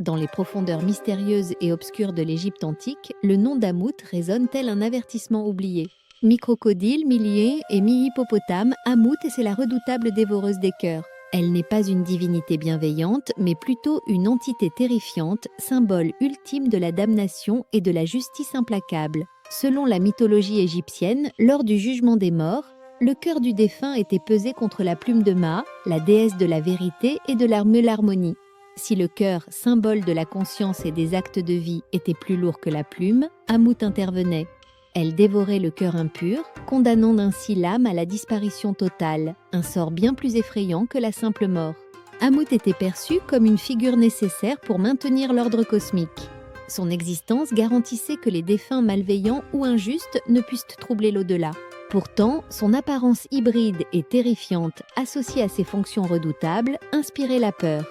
Dans les profondeurs mystérieuses et obscures de l'Égypte antique, le nom d'Amout résonne tel un avertissement oublié. Mi-crocodile, mi-lion et mi-hippopotame, Amout, c'est la redoutable dévoreuse des cœurs. Elle n'est pas une divinité bienveillante, mais plutôt une entité terrifiante, symbole ultime de la damnation et de la justice implacable. Selon la mythologie égyptienne, lors du jugement des morts, le cœur du défunt était pesé contre la plume de Ma, la déesse de la vérité et de l'harmonie. Si le cœur, symbole de la conscience et des actes de vie, était plus lourd que la plume, Amout intervenait. Elle dévorait le cœur impur, condamnant ainsi l'âme à la disparition totale, un sort bien plus effrayant que la simple mort. Amout était perçue comme une figure nécessaire pour maintenir l'ordre cosmique. Son existence garantissait que les défunts malveillants ou injustes ne puissent troubler l'au-delà. Pourtant, son apparence hybride et terrifiante, associée à ses fonctions redoutables, inspirait la peur.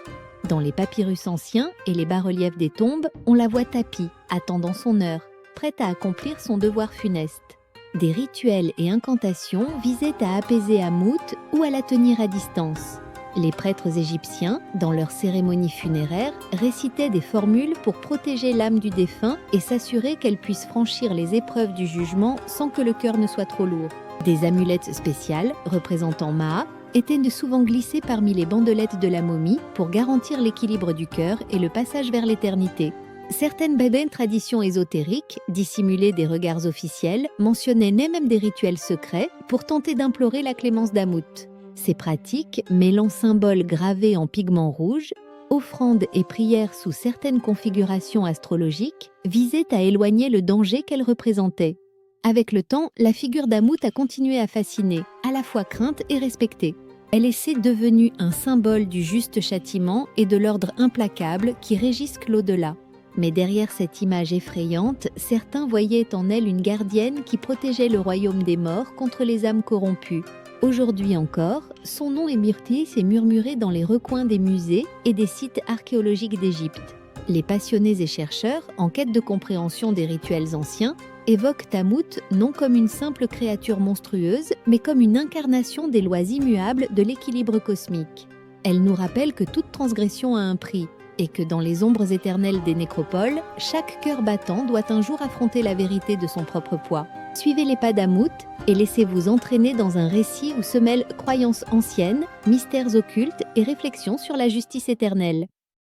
Dans les papyrus anciens et les bas-reliefs des tombes, on la voit tapie, attendant son heure, prête à accomplir son devoir funeste. Des rituels et incantations visaient à apaiser Amout ou à la tenir à distance. Les prêtres égyptiens, dans leurs cérémonies funéraires, récitaient des formules pour protéger l'âme du défunt et s'assurer qu'elle puisse franchir les épreuves du jugement sans que le cœur ne soit trop lourd. Des amulettes spéciales, représentant Ma, étaient souvent glissées parmi les bandelettes de la momie pour garantir l'équilibre du cœur et le passage vers l'éternité. Certaines belles traditions ésotériques, dissimulées des regards officiels, mentionnaient même des rituels secrets pour tenter d'implorer la clémence d'Amout. Ces pratiques, mêlant symboles gravés en pigments rouges, offrandes et prières sous certaines configurations astrologiques, visaient à éloigner le danger qu'elles représentaient. Avec le temps, la figure d'Amout a continué à fasciner, à la fois crainte et respectée. Elle est devenue un symbole du juste châtiment et de l'ordre implacable qui régissent l'au-delà. Mais derrière cette image effrayante, certains voyaient en elle une gardienne qui protégeait le royaume des morts contre les âmes corrompues. Aujourd'hui encore, son nom est murmuré dans les recoins des musées et des sites archéologiques d'Égypte. Les passionnés et chercheurs, en quête de compréhension des rituels anciens, évoquent Amout non comme une simple créature monstrueuse, mais comme une incarnation des lois immuables de l'équilibre cosmique. Elle nous rappelle que toute transgression a un prix, et que dans les ombres éternelles des nécropoles, chaque cœur battant doit un jour affronter la vérité de son propre poids. Suivez les pas d'Amout et laissez-vous entraîner dans un récit où se mêlent croyances anciennes, mystères occultes et réflexions sur la justice éternelle.